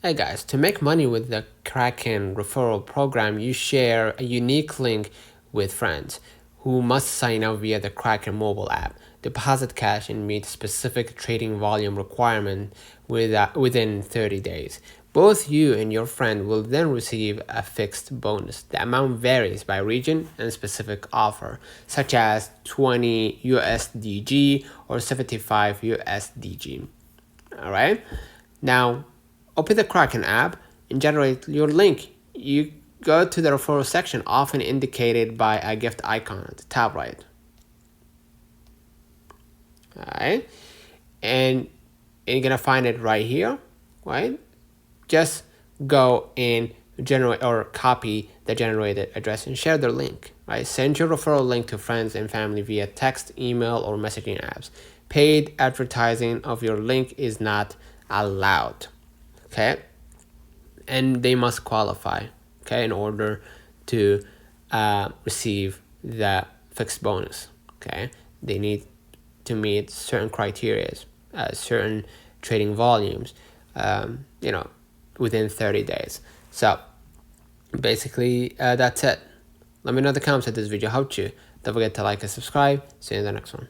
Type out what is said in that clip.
Hey guys, to make money with the Kraken Referral program, you share a unique link with friends who must sign up via the Kraken mobile app, deposit cash, and meet specific trading volume requirement within 30 days. Both you and your friend will then receive a fixed bonus. The amount varies by region and specific offer, such as 20 USDG or 75 USDG. All right? Now, open the Kraken app and generate your link. You go to the referral section, often indicated by a gift icon at the top right. All right, and you're gonna find it right here, right? Just go and generate or copy the generated address and share the link, right? Send your referral link to friends and family via text, email, or messaging apps. Paid advertising of your link is not allowed, okay? And they must qualify, okay, in order to receive the fixed bonus, okay? They need to meet certain criteria, certain trading volumes, within 30 days. So basically, that's it. Let me know in the comments if this video helped you. Don't forget to like and subscribe. See you in the next one.